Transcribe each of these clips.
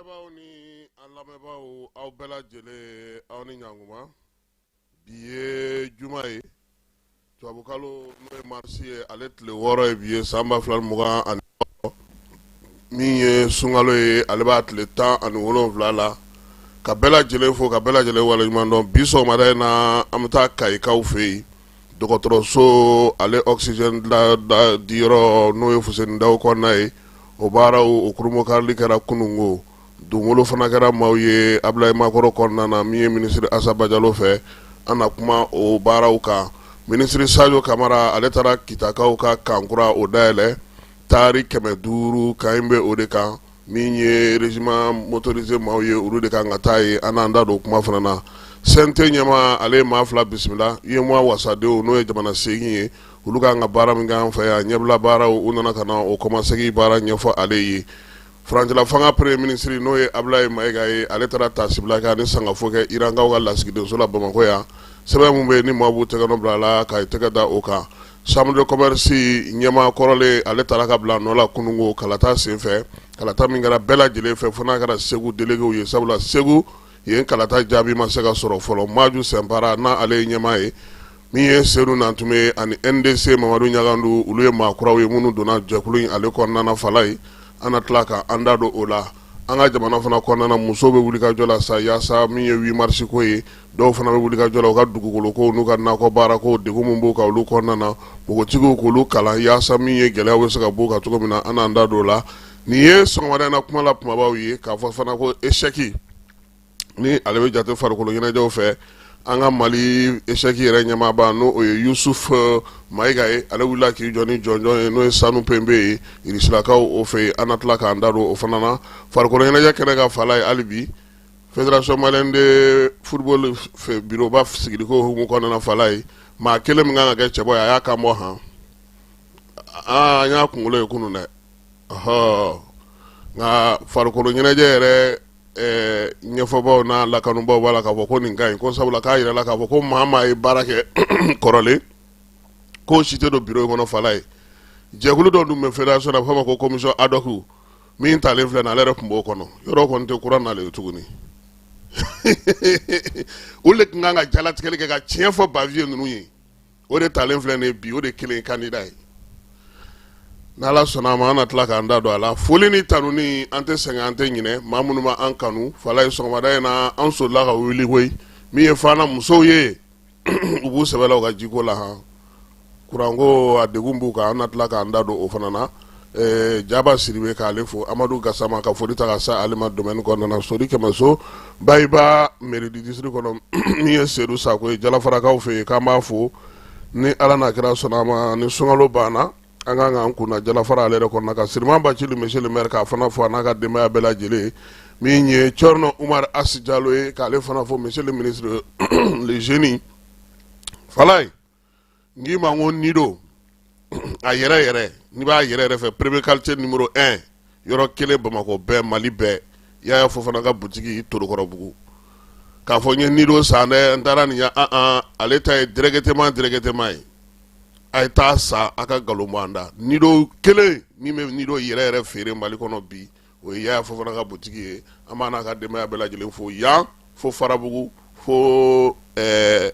filɛbagaw ni an lamɛnbagaw aw bɛɛ lajɛlen aw ni ɲankuma bi ye juma ye tubabukalo n'o ye marisi ye ale tile 6 ye bi ye san 2020 min ye sunkalo ye ale b'a tile 17 la ka bɛɛ lajɛlen fo ka bɛɛ lajɛlen waleɲuman dɔn bi sɔgɔmada in na an bɛ taa Kayikaw fɛ yen dɔgɔtɔrɔso ale oxygène diyɔrɔ n'o ye Fuseni Dawu kɔnɔna ye o baaraw o kurumokarili kɛra kunungo donwolo fana kɛra maaw ye Ablaye Makɔrɔ kɔnɔna na min ye ministre Asaba Jalo fɛ an na kuma o baaraw kan ministre Sadio Kamara ale taara Kitakaw ka kankura o dayɛlɛ taari 500 kan bɛ o de kan min ye régiment motorisé maaw ye olu de kan ka taa ye an n'an da don kuma fana na CNT ɲɛma ale ye maa fila bisimila UEMOA wasadenw n'o ye jamana segin ye olu kan ka baara min k'an fɛ yan ɲɛbila baaraw u nana ka na o kɔmasegin baara ɲɛfɔ ale ye farancɛla fanga premier ministre n'o ye Ablaye Mayiga ye ale taara tasibila kɛ ani sangafo kɛ Irankaw ka lasigidenso la Bamakɔ yan sɛbɛn mun bɛ yen ni maa b'u tɛgɛ nɔ bila a la k'a tɛgɛ da o kan chambre de commerce ɲɛma kɔrɔlen ale taara ka bila nɔ la kunungo kalata senfɛ kalata min kɛra bɛɛ lajɛlen fɛ fo n'a kɛra Segu déléguéw ye sabula Segu yen kalata jaabi ma se ka sɔrɔ fɔlɔ Maju Sɛnpara n'ale ye ɲɛma ye min ye Seydou Nantume ani NDC Mamadu Ɲagandu olu ye maa kuraw ye minnu donna jɛkulu in ale kɔnɔna na fala ye an na tila ka an da don o la an ka jamana fana kɔnɔna na musow bɛ wuli ka jɔ la sa yaasa min ye 8 mars ko ye dɔw fana bɛ wuli ka jɔ la u ka dugukolo ko n'u ka nakɔ baara ko degun min b'u kan olu kɔnɔna na npogotigiw k'olu kalan yaasa min ye gɛlɛyaw bɛ se ka b'u kan cogo min na an n'an da don o la nin ye sɔgɔmada in na kuma la kumabaw ye k'a fɔ fana ko échec ni ale bɛ jate farikolo ɲɛnajɛw fɛ an ka Mali échec yɛrɛ ɲɛmaaba n'o o ye Yusuf Mayiga ye ale wulila k'i jɔ ni jɔnjɔn ye n'o ye Sanu Pembe ye Irisilakaw o fɛ yen an na tila k'an da don o fana na farikolo ɲɛnajɛ kɛnɛ ka fala ye hali bi Fédération Malienne de Football bureau ba sigiliko hukumu kɔnɔna fala ye maa kelen min kan ka kɛ cɛbɔ ye a y'a kan bɔ han an y'a kunkolo ye kunun dɛ nka farikolo ɲɛnajɛ yɛrɛ ɲɛfɔbaw n'a lakanubaw b'a la k'a fɔ ko nin ka ɲi ko sabula k'a yɛrɛ la k'a fɔ ko maa ye baara kɛ kɔrɔlen k'o si tɛ don bureau in kɔnɔ fala ye jɛkulu dɔ dun bɛ fédération na a bɛ fɔ a ma ko commission ad hoc min talen filɛ nin ale yɛrɛ tun b'o kɔnɔ yɔrɔ kɔni tɛ kuran n'ale ye tuguni olu de tun kan ka jalatigɛli kɛ ka tiɲɛ fɔ bavier ninnu ye o de talen filɛ nin ye bi o de kelen candidat ye n'Ala sɔnna a ma an na tila k'an da don a la foli ni tanuni an tɛ sɛgɛn an tɛ ɲinɛ maa minnu ma an kanu fala ye sɔgɔmada in na an solila ka wuli koyi min ye fana musow ye u b'u sɛbɛla u ka jiko la han kuranko a degun b'u kan an na tila k'an da don o fana na Jaba Siribe k'ale fo Amadu Gasama ka foli ta ka sa ale ma domaine kɔnɔna na sori Kɛmɛso Bayiba mairie du district kɔnɔ min ye Seydou Sako ye Jalafarakaw fɛ yen k'an b'a fo ni Ala n'a kira sɔnna a ma ni sunkalo banna an kan k'an kunna Jalafara ale yɛrɛ kɔnɔna kan Siriman Bacili monsieur le maire k'a fana fo a n'a ka denbaya bɛɛ lajɛlen min ye Cɔrɔnɔ Umar Asi Jalo ye k'ale fana fo monsieur le ministre le génie fala ye n k'i ma ko Nido a yɛrɛ yɛrɛ n'i b'a yɛrɛ yɛrɛ fɛ premier quartier numéro 1 yɔrɔ kelen Bamakɔ bɛɛ Mali bɛɛ Yaya Fofana ka boutique Torokɔrɔbugu k'a fɔ n ye Nido san dɛ n taara nin ye ale ta ye directement ye a ye taa sa a ka nkalon bɔ an da Nido kelen min bɛ Nido yɛrɛ yɛrɛ feere Mali kɔnɔ bi o ye Yaya Fofana ka boutique ye an b'a n'a ka denbaya bɛɛ lajɛlen fo yan fo Farabugu fo an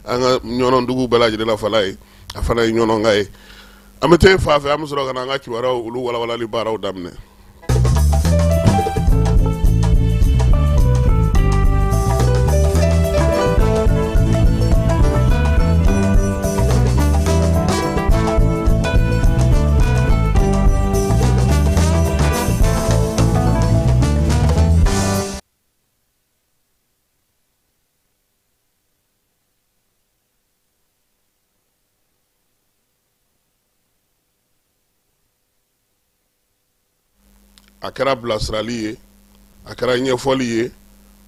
ka ɲɔnɔndugu bɛɛ lajɛlen la fala ye a fana ye ɲɔnɔnka ye an bɛ taa fa fɛ an bɛ sɔrɔ ka na an ka kibaruyaw olu walawalali baaraw daminɛ. A kɛra bilasirali ye a kɛra ɲɛfɔli ye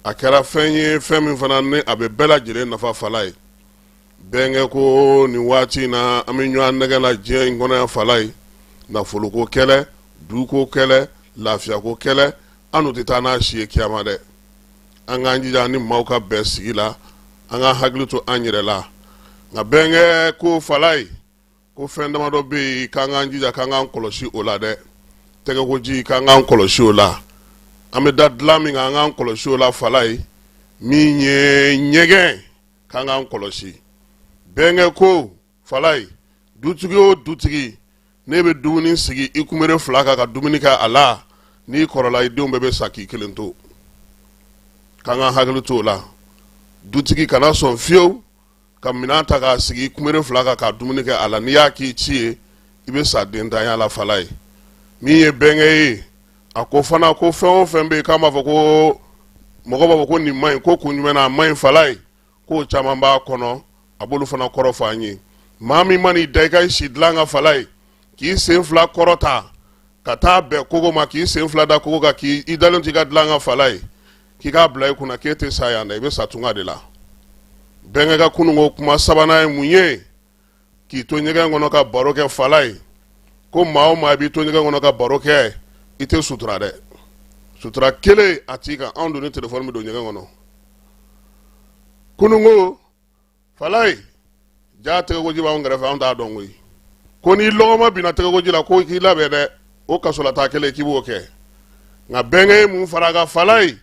a kɛra fɛn ye fɛn min fana ni a bɛ bɛɛ lajɛlen nafa fala ye bɛnkɛ ko nin waati in na an bɛ ɲɔgɔn nɛgɛ la diɲɛ in kɔnɔ yan fala ye nafoloko kɛlɛ duko kɛlɛ lafiyako kɛlɛ an tɛ taa n'a si ye kiyama dɛ an k'an jija ni maaw ka bɛn sigi la an ka hakili to an yɛrɛ la nka bɛnkɛ ko fala ye ko fɛn damadɔ bɛ yen k'an k'an jija k'an k'an kɔlɔsi o la dɛ tɛgɛkoji k'an k'an kɔlɔsi o la ame da dilan min kan an k'an kɔlɔsi o la fala ye min ye ɲɛgɛn k'an k'an kɔlɔsi bɛnkɛ ko fala ye dutigi o dutigi ne bɛ dumuni sigi i kunbere fila kan ka dumuni kɛ a la n'i kɔrɔla i denw bɛɛ bɛ sa k'i kelen to k'an ka hakili to o la dutigi kana sɔn fiyewu ka minɛn ta k'a sigi i kunbere fila kan ka dumuni kɛ a la n'i y'a k'i ci ye i bɛ sa dentanya la fala ye min ye bɛnkɛ ye a ko fana ko fɛn o fɛn bɛ yen k'a b'a fɔ ko mɔgɔ b'a fɔ ko nin ma ɲi ko kun jumɛn na a ma ɲi fala ye k'o caman b'a kɔnɔ a b'olu fana kɔrɔ fɔ an ye maa min man'i da i ka si dilan ka fala ye k'i sen fila kɔrɔ ta ka taa bɛn kogo ma k'i sen fila da kogo kan k'i dalen t'i ka dilan ka fala ye k'i k'a bila i kunna k'e tɛ sa yan dɛ i bɛ sa tunga de la bɛnkɛ ka kununko kuma sabanan ye mun ye k'i to ɲɛgɛn kɔnɔ ka baro kɛ fala ye ko maa o maa i b'i to ɲɛgɛn kɔnɔ ka baro kɛ i tɛ sutura dɛ sutura kelen a t'i kan anw dun ni telefɔni bɛ don ɲɛgɛn kɔnɔ kununko fala ye jaa tɛgɛkoji b'anw kɛrɛfɛ anw t'a dɔn koyi ko n'i lɔgɔma binna tɛgɛkoji la ko k'i labɛn dɛ o kasolata kelen k'i b'o kɛ nka bɛnkɛ ye mun fara a ka fala ye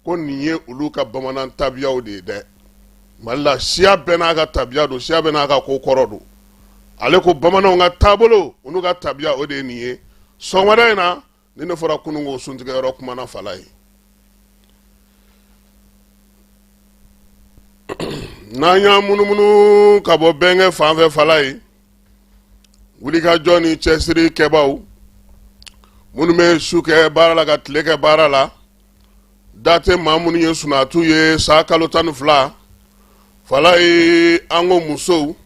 ko nin ye olu ka bamanan tabiyaw de ye dɛ mali la siya bɛɛ n'a ka tabiya don siya bɛɛ n'a ka ko kɔrɔ don ale ko bamananw ka taabolo u n'u ka tabiya o de ye nin ye sɔgɔmada in na ni ne fɔra kununko suntigɛyɔrɔ kumana fala ye n'an y'an munumunu ka bɔ bɛnkɛ fan fɛ fala ye wulikajɔ ni cɛsiri kɛbaw minnu bɛ su kɛ baara la ka tile kɛ baara la da tɛ maa minnu ye sunatu ye san kalo 12 fala ye an ko musow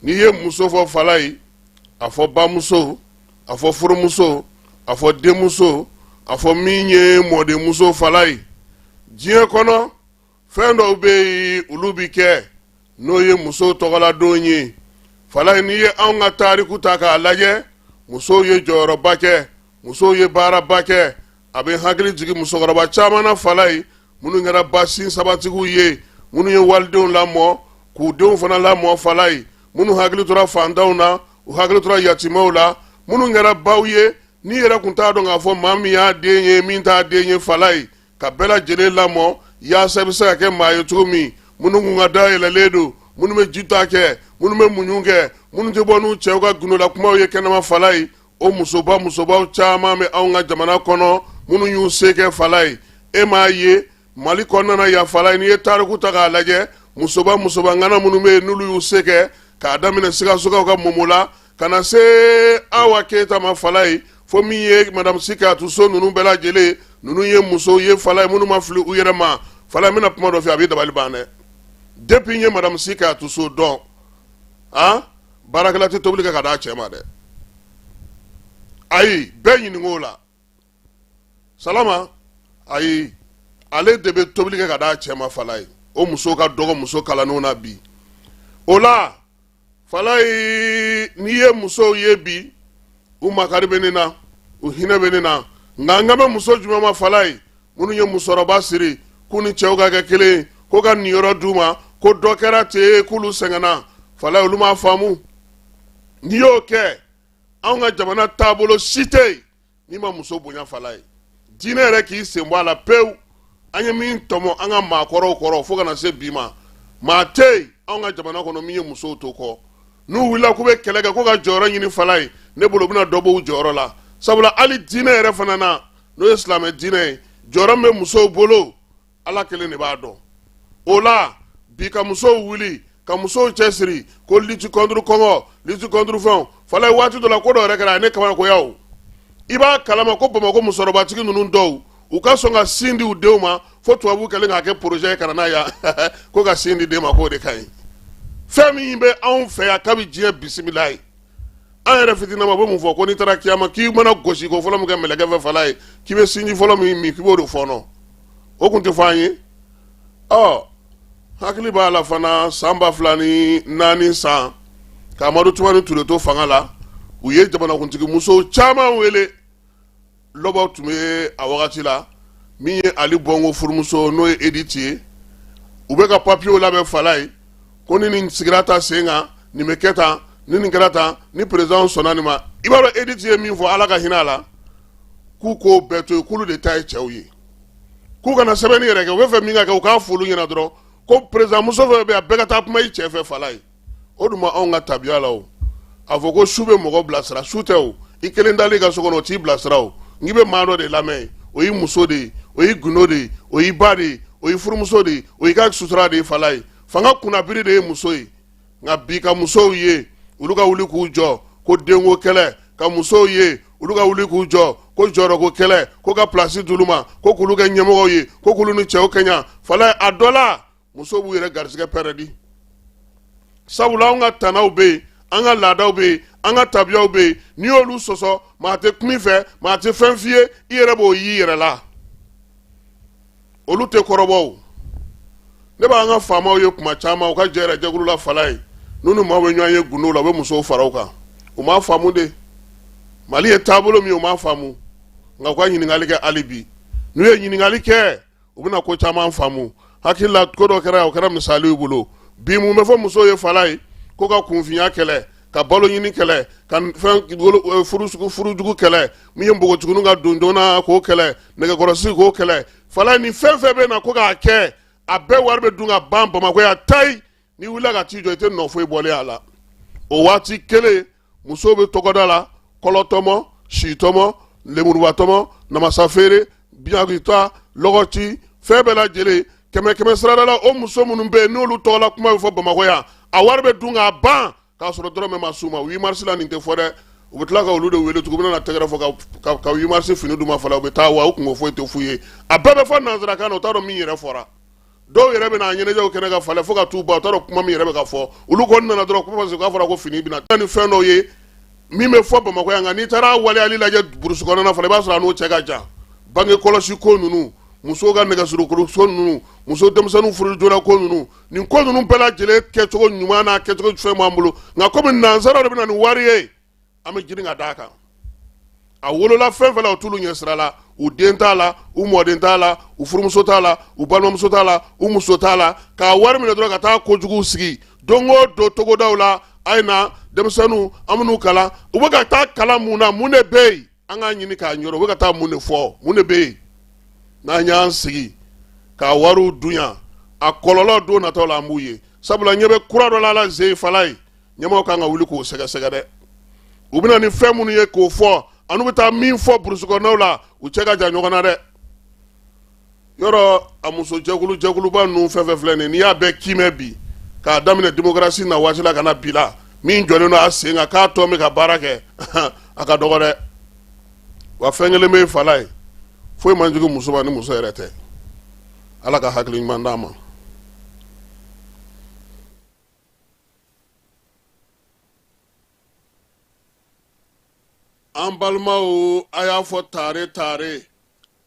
n'i ye muso fɔ fala ye a fɔ bamuso a fɔ furumuso a fɔ denmuso a fɔ min ye mɔdenmuso fala ye diɲɛ kɔnɔ fɛn dɔw bɛ yen olu bi kɛ n'o ye muso tɔgɔladon ye fala ye n'i ye anw ka tariku ta k'a lajɛ musow ye jɔyɔrɔba kɛ musow ye baaraba kɛ a bɛ hakili jigin musokɔrɔba caman na fala ye minnu kɛra basin sabatigiw ye minnu ye walidenw lamɔ k'u denw fana lamɔ fala ye minnu hakili tora fantanw na u hakili tora yatimaw la minnu kɛra baw ye n'i yɛrɛ kun t'a dɔn k'a fɔ maa min y'a den ye min t'a den ye fala ye ka bɛɛ lajɛlen lamɔ yaasa i bɛ se ka kɛ maa ye cogo min minnu kun ka da yɛlɛlen don minnu bɛ ji ta kɛ minnu bɛ muɲu kɛ minnu tɛ bɔ n'u cɛw ka gundola kumaw ye kɛnɛma fala ye o musobaw caman bɛ anw ka jamana kɔnɔ minnu y'u se kɛ fala ye e m'a ye mali kɔnɔna yan fala ye n'i ye tariku ta k'a lajɛ musoba ŋana minnu bɛ yen n'olu y'u se kɛ k'a daminɛ sikasokaw ka momo la ka na se awa keyita ma fala ye fo min ye madame sikatu so ninnu bɛɛ lajɛlen ninnu ye musow ye fala ye minnu ma fili u yɛrɛ ma fala ye n bɛna kuma dɔ fɛ a bɛ dabali ban dɛ depuis n ye madame sikatu so dɔn baarakɛla tɛ tobili kɛ ka d'a cɛ ma dɛ ayi bɛɛ ɲininko la salama ayi ale de bɛ tobili kɛ ka d'a cɛ ma fala ye o muso ka dɔgɔ muso kalannenw na bi o la fala ye n'i ye musow ye bi u makari bɛ ne na u hinɛ bɛ ne na nka n ka bɛ muso jumɛn ma fala ye minnu ye musokɔrɔba siri k'u ni cɛw ka kɛ kelen ye ko ka niyɔrɔ d'u ma ko dɔ kɛra ten k'olu sɛgɛnna fala ye olu m'a faamu n'i y'o kɛ anw ka jamana taabolo si tɛ yen n'i ma muso bonya fala ye diinɛ yɛrɛ k'i sen bɔ a la pewu an ye min tɔmɔ an ka maakɔrɔw kɔrɔ fo ka na se bi ma maa tɛ yen anw ka jamana kɔnɔ min ye musow to kɔ n'u wulila k'u bɛ kɛlɛ kɛ ko ka jɔyɔrɔ ɲini fala ye ne bolo u bɛna dɔ bɔ u jɔyɔrɔ la sabula hali diinɛ yɛrɛ fana na n'o ye silamɛ diinɛ ye jɔyɔrɔ min bɛ musow bolo ala kelen de b'a dɔn o la bi ka musow wuli ka musow cɛsiri ko lutte contre kɔngɔ lutte contre fɛnw fala ye waati dɔ la ko dɔ yɛrɛ kɛra a ye ne kabalakoya o i b'a kalama ko bamakɔ musokɔrɔbatigi ninnu dɔw u ka sɔn ka sin di u denw ma fo tubabu kɛlen k'a kɛ projet ye ka na n'a ye ko ka sin di den ma k'o de ka ɲi fɛn min bɛ anw fɛ yan kabi diɲɛ bisimila ye an yɛrɛ fitinama u bɛ mun fɔ ko n'i taara kiyama k'i mana gosi ko fɔlɔ min kɛ mɛlɛkɛ fɛ fala ye k'i bɛ sinji fɔlɔ min min k'i b'o de fɔɔnɔ o kun tɛ fɔ an ye hakili b'a la fana san 2004 san ka Amadu Tumani Ture to fanga la u ye jamanakuntigi musow caman wele lɔbaw tun bɛ a wagati la min ye Ali Bongo furumuso n'o ye Edith ye u bɛ ka papiyew labɛn fala ye ko ni nin sigira ta sen kan nin bɛ kɛ tan ni nin kɛra tan ni président sɔnna nin ma i b'a dɔn Edith ye min fɔ ala ka hinɛ a la k'u k'o bɛɛ to yen k'olu de ta ye cɛw ye k'u kana sɛbɛnni yɛrɛ kɛ u bɛ fɛ min ka kɛ u k'a f'olu ɲɛna dɔrɔn ko président muso fɛn bɛ a bɛɛ ka taa kuma i cɛ fɛ fala ye o dun ma anw ka tabiya la o a fɔ ko su bɛ mɔgɔ bilasira su tɛ o i kelen dalen ka so kɔnɔ o t'i bilasira o n'i bɛ maa dɔ de lamɛn o y'i muso de ye o y'i gundo de ye o y'i ba de ye o y'i furumuso de ye o y'i ka sutura de ye fala ye fanga kunnabiri de ye muso ye nka bi ka musow ye olu ka wuli k'u jɔ ko denko kɛlɛ ka musow ye olu ka wuli k'u jɔ ko jɔyɔrɔko kɛlɛ ko ka pilasi d'olu ma ko k'olu kɛ ɲɛmɔgɔw ye ko k'olu ni cɛw kɛɲa fala ye a dɔ la musow b'u yɛrɛ garisɛgɛ pɛrɛdi sabula anw ka tanaw bɛ yen an ka laadaw bɛ yen an ka tabiyaw bɛ yen n'i y'olu sɔsɔ maa tɛ kuma i fɛ maa tɛ fɛn f'i ye i yɛrɛ b'o y'i yɛrɛ la olu tɛ kɔrɔbɔ o ne b'an ka faamaw ye kuma caman u ka jɛ yɛrɛ jɛkulu la fala ye n'u ni maaw bɛ ɲɔgɔn ye gundow la u bɛ musow fara u kan u m'a faamu de mali ye taabolo min u m'a faamu nka u ka ɲininkali kɛ hali bi n'u ye ɲininkali kɛ u bɛna ko caman faamu hakili la ko dɔ kɛra o kɛra misali y'u bolo bi mun bɛ fɔ musow ye fala ye ko ka kunfinya kɛlɛ ka balo ɲini kɛlɛ ka fɛn furujugu kɛlɛ min ye npogotigininw ka don joona k'o kɛlɛ nɛgɛkɔrɔsigi k'o kɛlɛ fala ni fɛn fɛn bɛ na ko k'a kɛ a bɛɛ wari bɛ dun ka ban bamakɔ yan tayi n'i wulila ka t'i jɔ i tɛ nɔ foyi bɔlen a la o waati kelen musow bɛ tɔgɔda la kɔlɔtɔmɔ sitɔmɔ lemurubatɔmɔ namasafeere biyagita lɔgɔti fɛn bɛɛ lajɛlen kɛmɛ kɛmɛ sarada la o muso minnu bɛ yen n'olu tɔgɔla kuma bɛ fɔ bamakɔ yan a wari bɛ dun k'a ban k'a sɔrɔ dɔrɔmɛ ma s'u ma 8 mars la nin tɛ fɔ dɛ u bɛ tila ka olu de wele tugun u bɛna tɛgɛrɛ fɔ ka 8 mars fini d'u ma fana u bɛ taa wa u kungo foyi tɛ f'u ye a bɛɛ bɛ fɔ nanzarakan na u t'a dɔn min yɛrɛ fɔra dɔw yɛrɛ bɛna ɲɛnajɛw kɛnɛ ka falen fo ka t'u ban u t'a dɔn kuma min yɛrɛ bɛ ka fɔ olu kɔni nana dɔrɔn ko parce que k'a fɔra ko fini bɛna taa ni fɛn dɔw ye min bɛ fɔ bamakɔ yan nka n'i taara waleyali lajɛ burusi kɔnɔna fana i b'a sɔrɔ a n'o cɛ ka jan bange kɔlɔsi ko ninnu musow ka nɛgɛsurukuru ninnu muso denmisɛnninw furu joona ko ninnu nin ko ninnu bɛɛ lajɛlen kɛcogo ɲuman n'a kɛcogo fɛn b'an bolo nka komi nansaraw de bɛna nin wari ye an bɛ girin ka d'a kan a wolola fɛn fɛn la o t'olu ɲɛ sira la u den t'a la u mɔden t'a la u furumuso t'a la u balimamuso t'a la u muso t'a la k'a wari minɛ dɔrɔn ka taa kojuguw sigi don o don togodaw la a ye na denmisɛnninw an bɛ n'u kalan u bɛ ka taa kalan mun na mun de bɛ yen an k'a ɲini k'a ɲɔrɔ u bɛ ka taa mun de fɔ mun de bɛ yen n'an y'an sigi k'a wariw dunya a kɔlɔlɔ don nataw la an b'u ye sabula ɲɛ bɛ kura dɔ la ala ze fala ye ɲɛmaaw kan ka wuli k'o sɛgɛsɛgɛ dɛ u bɛna ni fɛn minnu ye k'o fɔ anu bɛ taa min fɔ burusi kɔnɔnaw la u cɛ ka jan ɲɔgɔn na dɛ yɔrɔ a muso jɛkuluba ninnu fɛn fɛn filɛ nin ye n'i y'a bɛɛ kimɛ bi k'a daminɛ démocratie na waati la ka na bi la min jɔlen don a sen kan k'a tɔ bɛ ka baara kɛ a ka dɔgɔ dɛ wa fɛn kelen bɛ fala ye foyi man jugu muso ma ni muso yɛrɛ tɛ ala ka hakili ɲuman d'a ma an balimaw a y'a fɔ tare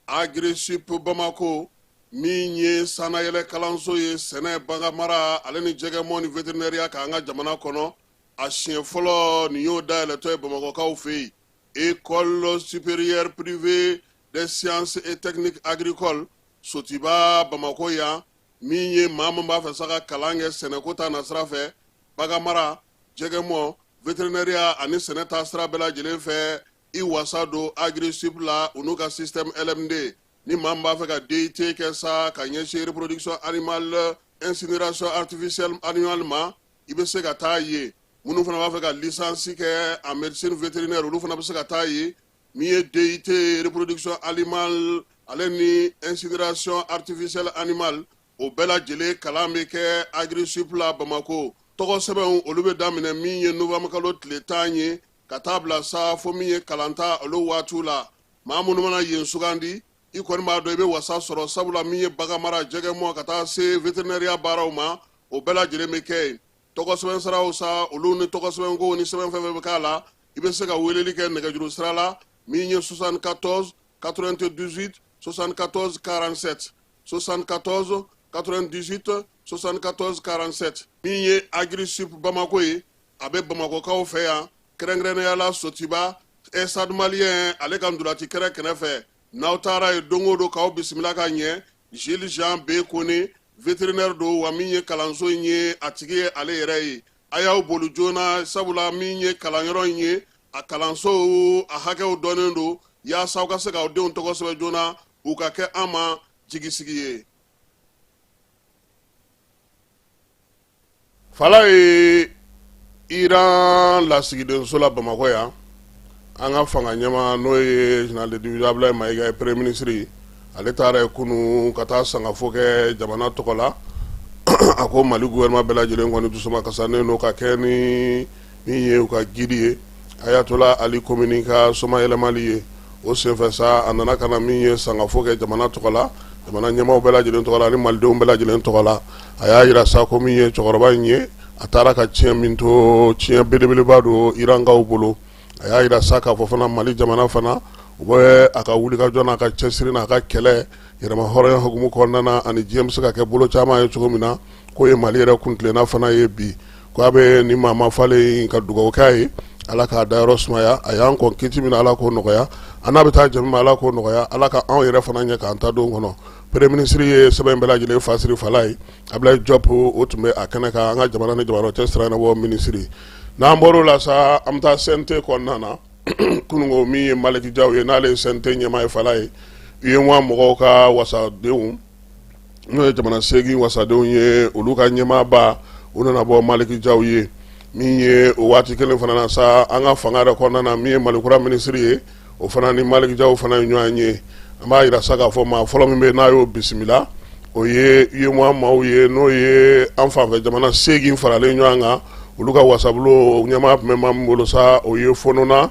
agressif bamako min ye sanayɛlɛ kalanso ye sɛnɛ baganmara ale ni jɛgɛmɔ ni vétérinaire k'an ka jamana kɔnɔ a siɲɛ fɔlɔ nin y'o dayɛlɛtɔ ye bamakɔkaw fɛ yen école supérieure privée des sciences et techniques agricoles sotiba bamako yan min ye maa min b'a fɛ sa ka kalan kɛ sɛnɛko ta nasira fɛ baganmara jɛgɛmɔ vétérinaire ani sɛnɛ ta sira bɛɛ lajɛlen fɛ i wasa don agressif la u n'u ka système LMD ni maa min b'a fɛ ka DIT kɛ sa ka ɲɛsin reproduction animale incinération artificielle animale ma i bɛ se ka taa ye minnu fana b'a fɛ ka licence kɛ en médecine vétérinaire olu fana bɛ se ka taa ye min ye DIT reproduction animale ale ni incinération artificielle animale o bɛɛ lajɛlen kalan bɛ kɛ agressif la Bamako tɔgɔ sɛbɛnw olu bɛ daminɛ min ye novembre kalo tile 10 ye ka taa bila sa fo min ye kalanta olu waatiw la maa minnu mana yen sugandi i kɔni b'a dɔn i bɛ wasa sɔrɔ sabula min ye baganmara jɛgɛmɔ ka taa se vétérinaire baaraw ma o bɛɛ lajɛlen bɛ kɛ yen tɔgɔ sɛbɛn siraw sa olu ni tɔgɔ sɛbɛn ko ni sɛbɛn fɛn fɛn bɛ k'a la i bɛ se ka weleli kɛ nɛgɛjuru sira la min ye 74 98 74 47 74 98 74 47 min ye agressif Bamako ye a bɛ Bamakokaw fɛ yan kɛrɛnkɛrɛnnenya la Sotiba Estade Malien ale ka ndulati kɛrɛ kɛrɛfɛ n'aw taara ye don o don k'aw bisimila ka ɲɛ Jules Jean B Kone vétérinaire don wa min ye kalanso in ye a tigi ye ale yɛrɛ ye a y'aw boli joona sabula min ye kalanyɔrɔ in ye a kalanso a hakɛw dɔnnen don yaasa aw ka se k'aw denw tɔgɔ sɛbɛn joona u ka kɛ an ma jigisigi ye fala ye Iran lasigidenso la Bamakɔ yan an ka fanga ɲɛma n'o ye général de division Abdoulaye Mayiga ye premier ministre ale taara ye kunu ka taa sangafo kɛ jamana tɔgɔ la a ko Mali gouvernement bɛɛ lajɛlen kɔni dusuma kasanen no ka kɛ ni min ye u ka guide ye Ayatollah Ali Khamenei ka soma yɛlɛmali ye o senfɛ sa a nana ka na min ye sangafo kɛ jamana tɔgɔ la jamana ɲɛmaw bɛɛ lajɛlen tɔgɔ la ani malidenw bɛɛ lajɛlen tɔgɔ la a y'a yira sa ko min ye cɛkɔrɔba in ye a taara ka tiɲɛ min to tiɲɛ belebeleba don Irankaw bolo a y'a yira sa k'a fɔ fana Mali jamana fana u bɛ a ka wulikajɔ n'a ka cɛsiri n'a ka kɛlɛ yɛrɛma hɔrɔnya hukumu kɔnɔna na ani diɲɛ bɛ se ka kɛ bolo caman ye cogo min na k'o ye Mali yɛrɛ kuntilenna fana ye bi ko a bɛ nin maa falen ka dugawu k'a ye Ala k'a dayɔrɔ sumaya a y'an kɔn kiti min na Ala k'o nɔgɔya a n'a bɛ taa jɛmi ma Ala k'o nɔgɔya Ala ka anw yɛrɛ fana ɲɛ k'an ta don kɔnɔ premier ministre ye sɛbɛn bɛɛ lajɛlen fasiri fala ye Abdoulaye Diop o tun bɛ a kɛnɛ kan an ka jamana ni jamana cɛ sira bɔ ministre n'an bɔr'o la sa an bɛ taa CNT kɔnɔna na kunungo min ye Maliki Jaw ye n'ale ye CNT ɲɛmaa ye fala ye UEMOA mɔgɔw ka wasadenw n'o ye jamana 8 wasadenw ye olu ka ɲɛmaaba u nana bɔ Maliki Jaw ye min ye o waati kelen fana na sa an ka fanga yɛrɛ kɔnɔna na min ye Malikura ministre ye o fana ni Maliki Jaw fana ye ɲɔgɔn ye an b'a yira sa k'a fɔ maa fɔlɔ min bɛ n'a y'o bisimila o ye UEMOA maaw ye n'o ye an fanfɛ jamana 8 faralen ɲɔgɔn kan olu ka wasabolo ɲɛmaa tun bɛ maa min bolo sa o ye Fonona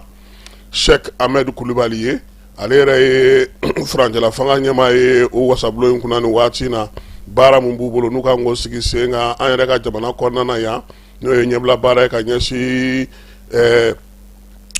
Sheikh Ahmed Kulibali ye ale yɛrɛ ye furancɛla fanga ɲɛmaa ye o wasabolo in kunna ni waati na baara mun b'u bolo n'u kan k'o sigi sen kan an yɛrɛ ka jamana kɔnɔna na yan n'o ye ɲɛbila baara ye ka ɲɛsin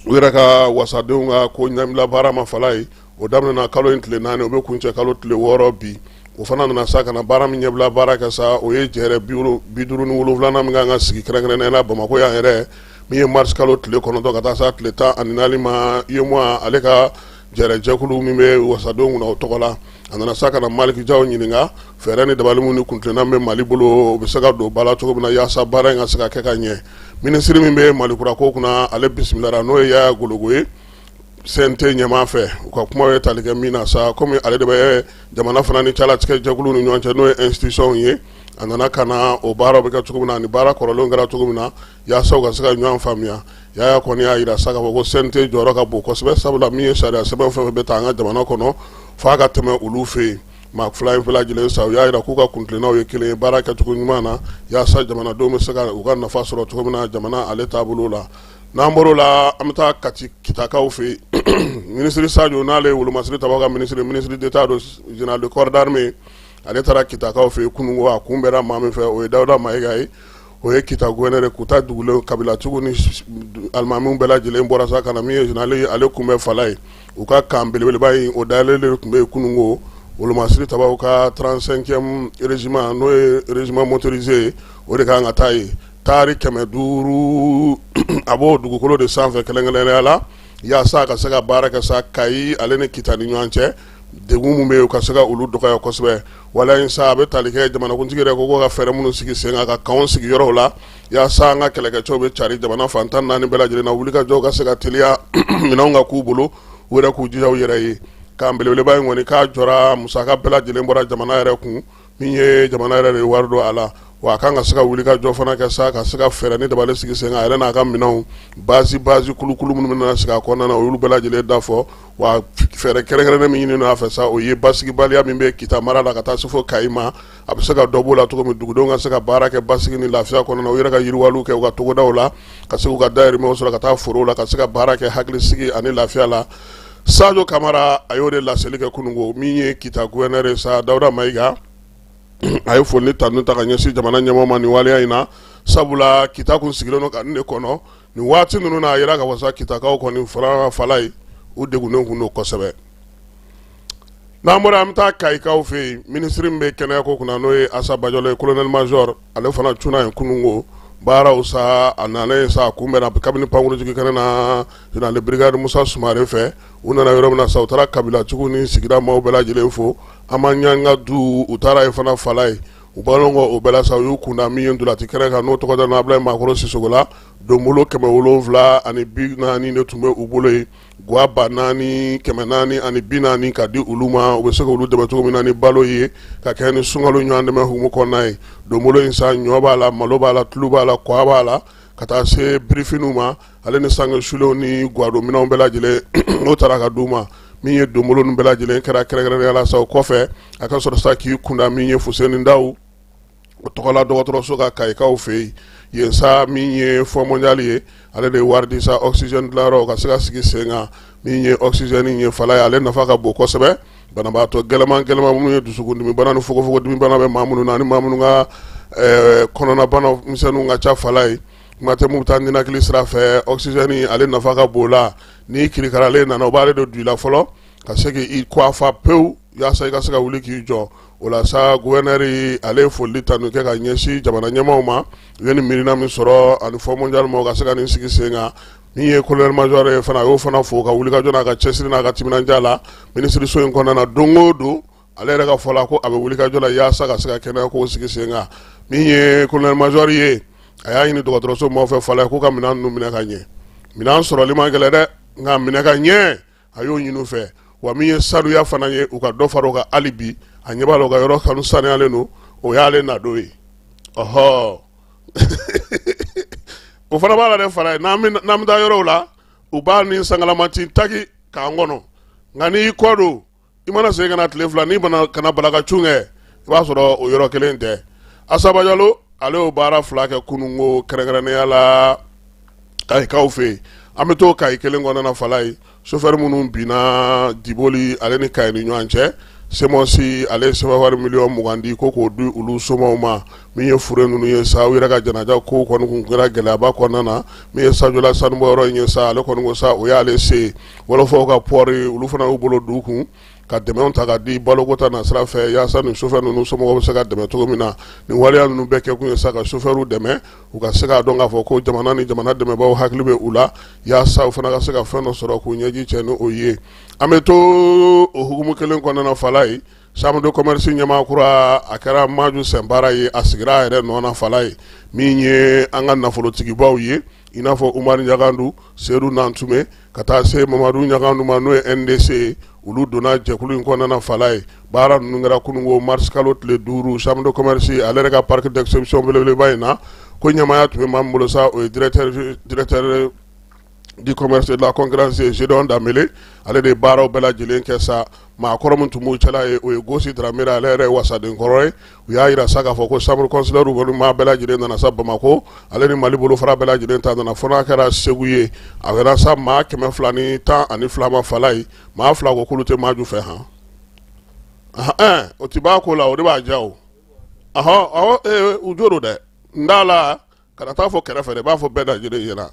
u yɛrɛ ka wasadenw ka ko ɲɛbila baara ma fala ye o daminɛna kalo in tile 4 o bɛ kuncɛ kalo tile 6 bi o fana nana sa ka na baara min ɲɛbila baara kɛ sa o ye jɛrɛ 57 min kan ka sigi kɛrɛnkɛrɛnnen na Bamakɔ yan yɛrɛ min ye mars kalo tile 9 ka taa sa tile 14 ma UEMOA ale ka jɛrɛ jɛkulu min bɛ wasadenw kunna o tɔgɔ la a nana sa ka na Maliki Jaw ɲininka fɛɛrɛ ni dabali min ni kuntilenna bɛ Mali bolo o bɛ se ka don ba la cogo min na yaasa baara in ka se ka kɛ ka ɲɛ minisiri min bɛ Malikura ko kunna ale bisimilara n'o ye Yaya Gologo ye CNT ɲɛmaa fɛ u ka kuma ye tali kɛ min na sa komi ale de bɛ jamana fana ni calatigɛ jɛkulu ni ɲɔgɔn cɛ n'o ye institution ye a nana ka na o baaraw bɛ kɛ cogo min na ani baara kɔrɔlenw kɛra cogo min na yaasa u ka se ka ɲɔgɔn faamuya Yaya kɔni y'a yira sa k'a fɔ ko CNT jɔyɔrɔ ka bon kosɛbɛ sabula min ye sariya sɛbɛn fɛn fɛn bɛ ta an ka jamana kɔnɔ f'a ka tɛmɛ olu fɛ yen maa fila in bɛɛ lajɛlen sa u y'a yira k'u ka kuntilennaw ye kelen ye baara kɛcogo ɲuman na yaasa jamanadenw bɛ se ka u ka nafa sɔrɔ cogo min na jamana ale taabolo la n'an bɔr'o la an bɛ taa Kati Kitakaw fɛ yen ministre Sadio n'ale ye Wolomasiri Tabako ka ministre d'État do général de corps d'armée ale taara Kitakaw fɛ yen kunungo a kunbɛnna maa min fɛ o ye Dawuda Mayiga ye o ye Kita gouverneur Kuta dugulen kabilatigiw ni alimamiw bɛɛ lajɛlen bɔra sa ka na min ye général ye ale kunbɛn fala ye u ka kan belebeleba in o dayɛlɛlen tun bɛ yen kunungo Wolomasiri Tabako ka 35e régiment n'o ye régiment motorisé ye o de kan ka taa ye taari 500 a b'o dugukolo de sanfɛ kɛlɛnkɛlɛnnenya la yaasa a ka se ka baara kɛ sa Kayi ale ni Kita ni ɲɔgɔn cɛ degun mun bɛ yen u ka se ka olu dɔgɔya kosɛbɛ wala in sa a bɛ tali kɛ jamanakuntigi yɛrɛ ko ka fɛɛrɛ minnu sigi sen kan ka kanw sigi yɔrɔw la yaasa an ka kɛlɛkɛcɛw bɛ cari jamana fan 14 bɛɛ lajɛlen na wulikajɔw ka se ka teliya minɛnw ka k'u bolo u yɛrɛ k'u jija u yɛrɛ ye kan belebeleba in kɔni k'a jɔra musaka bɛɛ lajɛlen bɔra jamana yɛrɛ kun min ye jamana yɛrɛ de wari don a la wa a kan ka se ka wulikajɔ fana kɛ sa ka se ka fɛɛrɛ ni dabali sigi sen kan a yɛrɛ n'a ka minɛnw basi kulukulu minnu bɛna sigi a kɔnɔna na olu bɛɛ lajɛlen da fɔ wa fɛɛrɛ kɛrɛnkɛrɛnnen min ɲininen a fɛ sa o ye basigibaliya min bɛ Kita mara la ka taa se fo Kayi ma a bɛ se ka dɔ b'o la cogo min dugudenw ka se ka baara kɛ basigi ni lafiya kɔnɔna na u yɛrɛ ka yiriwaliw kɛ u ka togodaw la ka se k'u ka dahirimɛw sɔrɔ ka taa forow la ka se ka baara kɛ hakilisigi ani lafiya la Sadio Kamara a y'o de laseli kɛ kunungo min ye Kita gouverneur ye sa Dawuda Mayiga a ye foli ta ka ɲɛsin jamana ɲɛmɔgɔw ma nin waleya in na sabula Kita kun sigilen don ka nin de kɔnɔ nin waati ninnu na a yira ka wasa Kitakaw kɔni fala ye u degunnen kun don kosɛbɛ n'an bɔra an bɛ taa Kayikaw fɛ yen minisiri min bɛ kɛnɛyako kunna n'o ye Asa Bajɔlɔ ye colonel major ale fana cunna yen kunungo baaraw sa a nalen sa a kunbɛnna kabini pankurutigi kɛnɛ na général de brigade Musa Sumare fɛ u nana yɔrɔ min na sa u taara kabilatigiw ni sigida maaw bɛɛ lajɛlen fo an ma ɲanga du u taara ye fana fala ye ubalongo ubela sa yu kunda mi yendu la tikere ka no toko da na bla makoro sisogola domolo keme wolonvla ani bigna ni ne tumbe ubolo gwa banani keme nani ani binani ka di uluma ubeseko ulu de bato minani balo ye ka kene sungalo nyande me humo konai domolo insa nyoba la maloba la tluba la kwaba la kata se briefinuma ale ne sango shulo ni gwado mina ombela jile no taraka duma mi ye domolo numbela jile kera kere ala sa kofe aka so sta ki kunda mi ye fuseni ndaw tokola dogotoro soka kay kaw fe ye sa mi ye fo mondial ye ale de wardi sa oxygène claro ka sika sigi senga mi ye oxygène ye fala ale nafa ka boko sebe bana ba to gelema mu ye dusugundi mi bana no fogo dimi bana be mamunu nani mamunu nga konona bana misenu nga cha falai mate mutandi na kilisra fe oxygène ale nafa ka bola ni kirikarale na no bare do duila folo ka segi i kwa fa peu ya sa ka sika wuli ki jo ola sa gouverneur ale folli tanu ke ka nyesi jamana nyama ma yeni mirina mi soro ani fo mondial mo ka sika ni sigi senga mi ye colonel major fana yo fana fo ka wuli ka jona ka chesiri na ka timina njala ministre so en kona dongodo ale rega fola ko abe wuli ka jola ya sa ka sika kena ko sigi senga mi ye colonel major ye aya yini dogotoro so mo fe fala ko ka minan nu mina ka nye minan soro lima gele de nga mina ka nye ayo nyinu fe wa mi ye sadu ya fana ye u ka do faro ka alibi anyebalo ga yoro kanu sane ale no o ya ale na doyi oho o fana bala de fara nam da yoro la u ba ni sangalamati taki ka ngono ngani kodo imana se kana tlefla ni bana kana balaga chunge ba soro o yoro kelente asaba jalo ale o bara flake kunungo kerengrene yala ay kawfe ameto kay kelengo na falai chauffeur munum bina diboli ale ni kay ni nyanche semosi ale seba war million mugandi ko du ulu somoma mi ye fure nunu ye sa wira ka janaja ko ko nu ngira gela ba ko nana mi ye sa jola san boro nye sa ale ko ngo sa o ya ale se wala fo ka pori ulu fana u bolo duku ka deme on ta ka di balo ko ta na sra fe ya sa nu chauffeur nunu somo ko se ka deme to mina ni wali an nu beke ku ye sa ka chauffeur u deme u ka se ka donga fo ko jamana ni jamana deme ba o haklibe ula ya sa u fana ka se ka fe no soro ku nyeji chenu o ye ameto o hukumu kelen ko na falai chambre de commerce nyama kura akara maju sembara ye asigira ere nona falai minye anga nafolo tigi baw ye inafo Umar Nyagandu Seru Nantume kata se Mamadou Nyagandu manu NDC ulu dona jekulu ko na falai bara nungara kunungo mars kalot le duru chambre de commerce alerega parc d'exception belele bayna ko nyama ya tume mambulo sa o directeur du commerce et de la concurrence Gédéon Damele ale de baro bela jilen kesa ma koromun tumu chala e o gosi dramira ale wasa den koroy ya ira saka foko chambre consulaire u ma bela jilen na sabba mako ale ni mali bolo fara bela jilen ta na fona kara seguye avera sa ma keme flani ta ani flama falai ma fla ko kulute maju fe ha o tibako la o de ba jaw aha ujoro de ndala kana ta fo kere fere ba fo bela jilen yana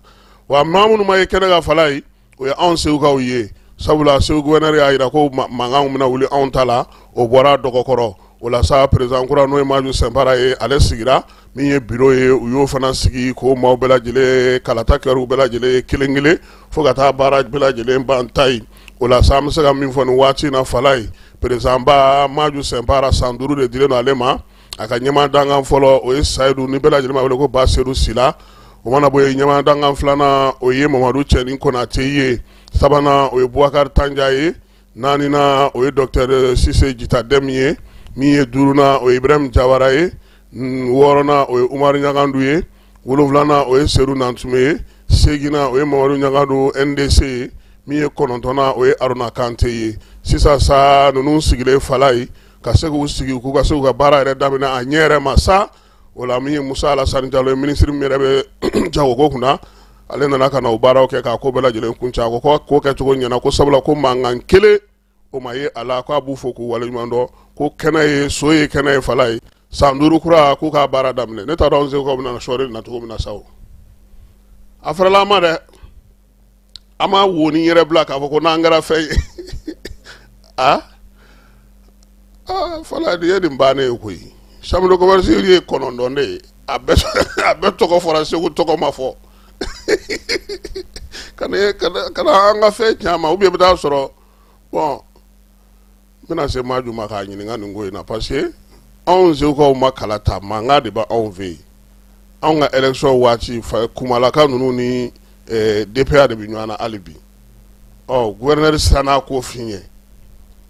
wa mamunu ma yekene ga falai o ya on se uga uye sabula se gouverneur ya ira ko manga muna wuli on tala o bora dogokoro o la sa président kura no maju sempara e ale sigira mi ye bureau ye uyo fana sigi ko maw bela jile kalata karu bela jile kilingile fo gata barrage bela jile bantai o la sa msega min fon wati na falai président ba maju sempara sanduru de dire no alema aka nyama danga folo o saidu ni bela jile ma ko ba seru sila o mana boye nyama danga flana o ye Mamadou Chenin Konate ye sabana o ye Bouakar Tandiaye nani na o ye docteur Cissé Jita Demye mi ye duruna o ye Ibrahim Jawara ye worona o ye Umar Nyagandu ye woloflana o ye Seru Nantume ye segina o ye Mamadou Nyagandu NDC mi ye konontona o ye Aruna Kante ye sisa sa nunu sigile falai ka se ku sigi ku ka se ka bara yɛrɛ damina a ɲɛ ma sa wala mi ye Musa Alassane Diallo ministre mi yɛrɛ bɛ jago ko kunna ale nana ka na o baaraw kɛ k'a ko bɛɛ lajɛlen kunca ko ko kɛcogo ɲɛna ko sabula ko mankan kelen o ma ye a la k'a b'u fo k'u waleɲuman dɔn ko kɛnɛ ye so ye kɛnɛ ye fala ye san 5 kura k'u k'a baara daminɛ ne t'a dɔn an segukaw bɛna sɔɔri na cogo min na sa o a fɛrɛla an ma dɛ an ma wo ni yɛrɛ bila k'a fɔ ko n'an kɛra fɛn ye fala de ye nin bannen ye koyi chambre de commerce ye kɔnɔntɔn de ye a bɛɛ tɔgɔ fɔra Segu tɔgɔ ma fɔ kana an ka fɛn caman ubiyɛn bɛ taa sɔrɔ bon n bɛna se Maju ma k'a ɲininka nin ko in na parce que anw seukaw ma kala ta mankan de ba anw fɛ yen anw ka élection waati kumalaka ninnu ni DPA de bɛ ɲɔgɔn na hali bi gouverneur siranna ko f'i ye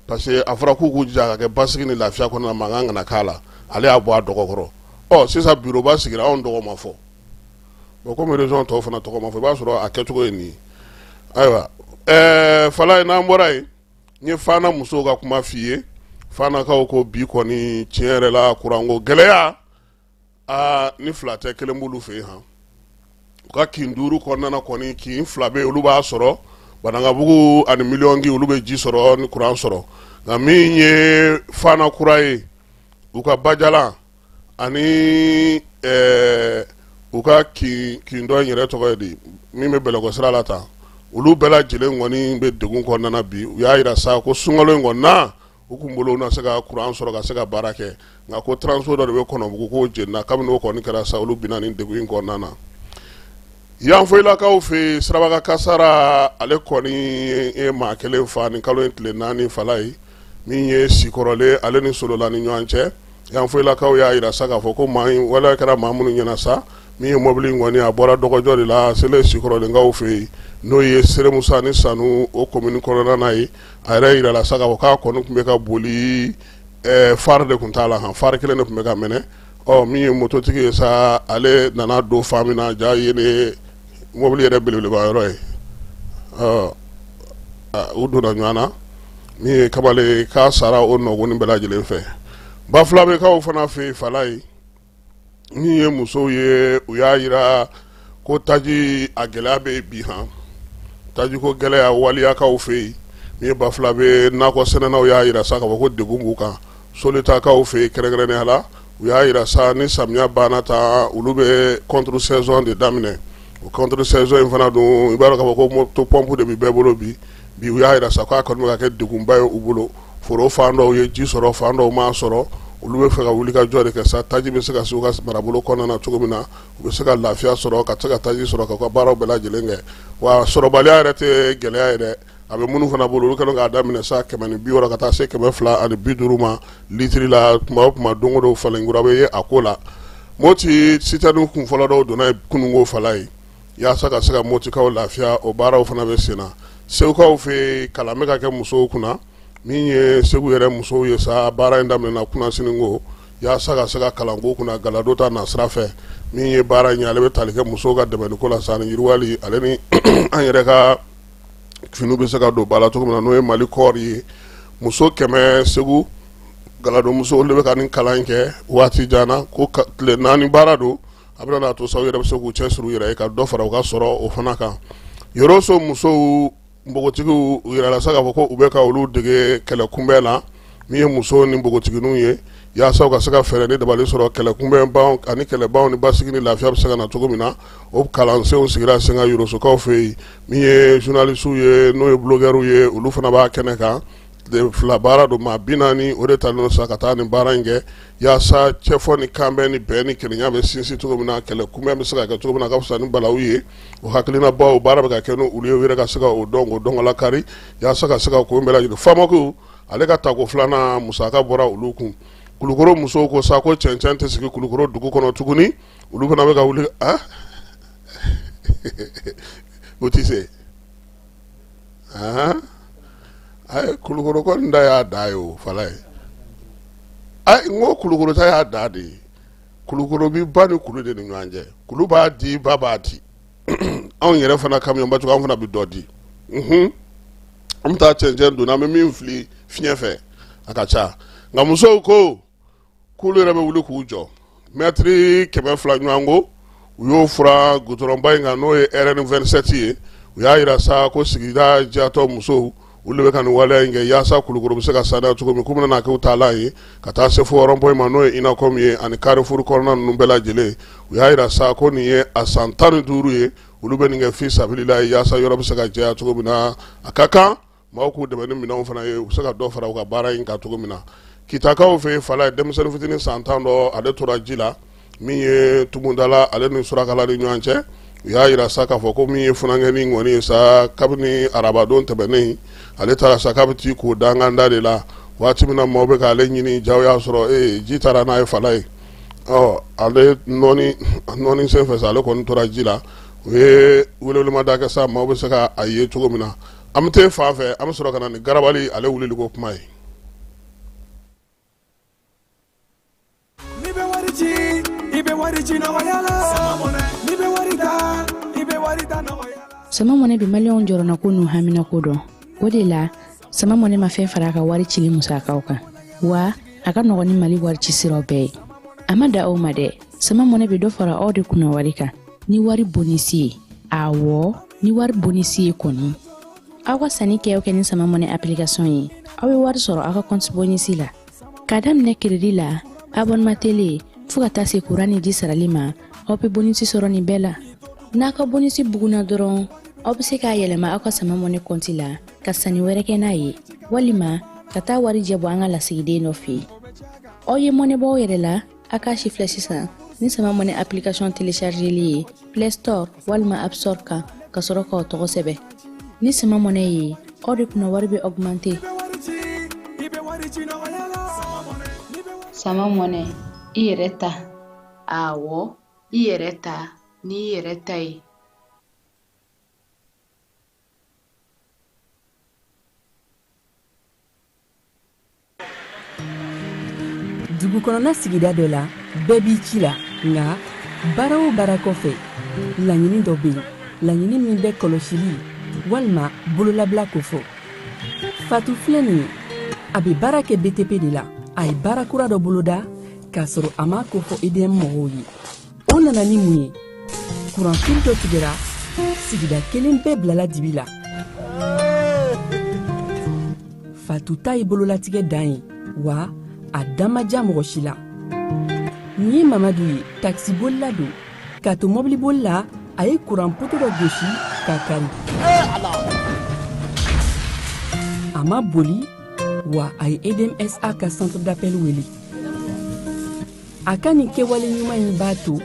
parce que a fɔra k'u k'u jija ka kɛ basigi ni lafiya kɔnɔna mankan kana k'a la ale y'a bɔ a dɔgɔ kɔrɔ sisan bureau ba sigira anw tɔgɔ ma fɔ bon comme région tɔw fana tɔgɔ ma fɔ i b'a sɔrɔ a kɛcogo ye nin ye ayiwa Fala n'an bɔra yen n ye Fana musow ka kuma f'i ye Fanakaw ko bi kɔni tiɲɛ yɛrɛ la kuranko gɛlɛya ni fila tɛ kelen b'olu fɛ yen han u ka kin duuru kɔnɔna kɔni kin fila bɛ olu b'a sɔrɔ Banankabugu ani Miliyɔngi olu bɛ ji sɔrɔ ni kuran sɔrɔ nka min ye Fana kura ye u ka Bajalan ani u ka kin dɔ in yɛrɛ tɔgɔ ye di min bɛ Bɛlɛkɔ sira la tan olu bɛɛ lajɛlen kɔni bɛ degun kɔnɔna bi u y'a jira sa ko sunkalo in kɔni na u kun bolo na se ka kuran sɔrɔ ka se ka baara kɛ nka ko transo dɔ de bɛ Kɔnɔbugu k'o jenina kabini o kɔni kɛra sa olu bina ni degun in kɔnɔna na Yanfoyilakaw fɛ Sirabaka Kasara ale kɔni ye maa kelen fa ni kalo in tile 4 Fala ye min ye Sikɔrɔle ale ni Solola ni ɲɔgɔn cɛ Yanfoyilakaw y'a jira sa k'a fɔ ko maa in wala kɛra maa minnu ɲɛna sa min ye mobili kɔni a bɔra dɔgɔjɔ de la sele Sikɔrɔlenkaw fɛ yen n'o ye Seremusa ni Sanu o commune kɔnɔna na ye a yɛrɛ yira la sa k'a fɔ k'a kɔni tun bɛ ka boli phare de tun t'a la han phare kelen de tun bɛ ka minɛ min ye mototigi ye sa ale nana don fan min na ja ye ne mobili yɛrɛ belebeleba yɔrɔ ye u donna ɲɔgɔn na min ye kamalen k'a sara o nɔgɔnin bɛɛ lajɛlen fɛ Bafulabekaw fana fɛ Fala ye min ye musow ye u y'a jira ko taji a gɛlɛya bɛ bi han taji ko gɛlɛya waliyakaw fɛ yen min ye Bafulabe nakɔ sɛnɛnaw y'a jira sa k'a fɔ ko degun b'u kan Solitakaw fɛ yen kɛrɛnkɛrɛnnenya la u y'a jira sa ni samiya banna tan olu bɛ contre saison de daminɛ o contre saison in fana dun i b'a dɔn k'a fɔ ko moto pompe de bɛ bɛɛ bolo bi u y'a jira sa k'a kɔni bɛ ka kɛ degunba ye u bolo foro fan dɔw ye ji sɔrɔ fan dɔw m'a sɔrɔ olu bɛ fɛ ka wuli ka jɔ de kɛ sa taji bɛ se ka se u ka marabolo kɔnɔna na cogo min na u bɛ se ka lafiya sɔrɔ ka se ka taji sɔrɔ ka baaraw bɛɛ lajɛlen kɛ wa sɔrɔbaliya yɛrɛ tɛ gɛlɛya ye dɛ a bɛ minnu fana bolo olu kɛlen k'a daminɛ sa 160 ka taa se 250 ma litiri la tuma o tuma don o don falenkura bɛ ye a ko la Moti citerne kun fɔlɔ dɔw donna kununko Fala ye yaasa ka se ka Motikaw lafiya o baaraw fana bɛ sen na Segukaw fɛ kalan bɛ ka kɛ musow kunna min ye Segu yɛrɛ musow ye sa baara in daminɛna kunasini yaasa ka se ka kalanko kunna Galado ta nasira fɛ min ye baara in ye ale bɛ tali kɛ musow ka dɛmɛniko la sa ni yiriwali ale ni an yɛrɛ ka finiw bɛ se ka don ba la cogo min na n'o ye Mali kɔɔri ye muso 100 Segu Galado muso olu bɛ ka nin kalan in kɛ waati janna ko tile 4 baara don a bɛna n'a to sa u yɛrɛ bɛ se k'u cɛsiri u yɛrɛ ye ka dɔ fara u ka sɔrɔ o fana kan Yoroso musow npogotigiw u yɛrɛ la sa k'a fɔ ko u bɛ ka olu dege kɛlɛ kunbɛn na min ye muso ni npogotigininw ye yaasa u ka se ka fɛɛrɛ ni dabali sɔrɔ kɛlɛ kunbɛnbaw ani kɛlɛbaw ni basigi ni lafiya bɛ se ka na cogo min na o kalansenw sigira sen kan Yorosokaw fɛ yen min ye journalistes ye n'o ye blogueurs ye olu fana b'a kɛnɛ kan fila baara don maa 40 o de talen sa ka taa nin baara in kɛ yaasa cɛfɔ ni kanbɛn ni bɛn ni kelenya bɛ sinsin cogo min na kɛlɛ kunbɛn bɛ se ka kɛ cogo min na ka fisa ni balawu ye o hakilina baw baara bɛ ka kɛ n'olu ye u yɛrɛ ka se ka o dɔn lakari yaasa ka se ka ko bɛɛ lajɛlen Famakow ale ka tako filanan musaka bɔra olu kun Kulukoro musow ko sa ko cɛncɛn tɛ sigi Kulukoro dugu kɔnɔ tuguni olu fana bɛ ka wuli o tɛ se Kulukoro kɔni da y'a da ye o Fala ye n ko Kulukoro ta y'a da de ye Kulukoro bi ba ni kulu de ni ɲɔgɔn cɛ kulu b'a di ba b'a di anw yɛrɛ fana kamiyɔnbacogo anw fana bɛ dɔ di an bɛ taa cɛncɛn don an bɛ min fili fiɲɛ fɛ a ka ca nka musow ko k'olu yɛrɛ bɛ wuli k'u jɔ mɛtiri 200 ɲɔgɔn ko u y'o fura goudronba in kan n'o ye RN 27 ye u y'a jira sa ko sigida jatɔ musow olu bɛ ka nin waleya in kɛ yaasa Kulukoro bɛ se ka sanuya cogo min k'u bɛna kɛ u taalan ye ka taa se fo rond-point ma n'o ye INACOM ye ani Carrefour kɔnɔna ninnu bɛɛ lajɛlen u y'a jira sa ko nin ye a san 15 ye olu bɛ nin kɛ fi sabilila yaasa yɔrɔ bɛ se ka jɛya cogo min na a ka kan maaw k'u dɛmɛ ni minɛnw fana ye u bɛ se ka dɔ fara u ka baara in kan cogo min na Kitakaw fɛ Fala ye denmisɛnnin fitinin san 10 dɔ ale tora ji la min ye Tumundala ale ni Surakala ni ɲɔgɔn cɛ u y'a jira sa k'a fɔ ko min ye funankɛni kɔni ye sa kabini arabadon tɛmɛnen ale taara sa k'a bɛ t'i ko danganda de la waati min na maaw bɛ k'ale ɲini jaw y'a sɔrɔ ji taara n'a ye fala ye ale nɔɔni sen fɛ sa ale kɔni tora ji la u ye welewelemada kɛ sa maaw bɛ se ka a ye cogo min na an bɛ taa fan fɛ an bɛ sɔrɔ ka na ni garabali ale wuliliko kuma ye. Sama mɔnɛ bi maliyɛnw jɔrɔna ko n'u hamina ko dɔn o de la sama mɔnɛ ma fɛn fara a ka wari cili musakaw kan wa a ka nɔgɔn ni Mali wari ci siraw bɛɛ ye a ma da aw ma dɛ sama mɔnɛ bi dɔ fara aw de kunna wari kan ni wari bonisi ye awɔ ni wari bonisi ye kɔni aw ka sanni kɛ ni sama mɔnɛ application ye aw bɛ wari sɔrɔ aw ka compte bonisi la k'a daminɛ crédit la abonnement télé fo ka taa se courant ni ji sarali ma aw bɛ bonisi sɔrɔ nin bɛɛ la n'a ka bonisi buguna dɔrɔn aw bɛ se k'a yɛlɛma aw ka sama mɔnɛ compte la ka sanni wɛrɛ kɛ n'a ye walima ka taa wari jɛ bɔ an ka lasigiden dɔ fɛ yen aw ye mɔnɛ bɔ aw yɛrɛ la a k'a sifilɛ sisan ni sama mɔnɛ application téléchargeli ye Play Store walima App Store kan ka sɔrɔ k'aw tɔgɔ sɛbɛn ni sama mɔnɛ ye aw de kunna wari bɛ augmenter. Sama mɔnɛ i yɛrɛ ta awɔ i yɛrɛ ta ni i yɛrɛ ta ye. Dugu kɔnɔna sigida dɔ la bɛɛ b'i ci la nka baara o baara kɔfɛ laɲini dɔ bɛ yen laɲini min bɛ kɔlɔsili walima bololabila ko fɔ Fatu filɛ nin ye a bɛ baara kɛ BTP de la a ye baara kura dɔ boloda k'a sɔrɔ a ma ko fɔ EDM mɔgɔw ye o nana ni mun ye kuranfili dɔ tigɛra sigida kelen bɛɛ bilala dibi la Fatu ta ye bololatigɛ dan ye wa a damaja mɔgɔ si la nin ye Mamadu ye taxi bolila don k'a to mɔbili bolila a ye kuran poto dɔ gosi k'a kari a ma boli wa a ye EDMSA ka centre d'appel wele a ka nin kɛwale ɲuman in b'a to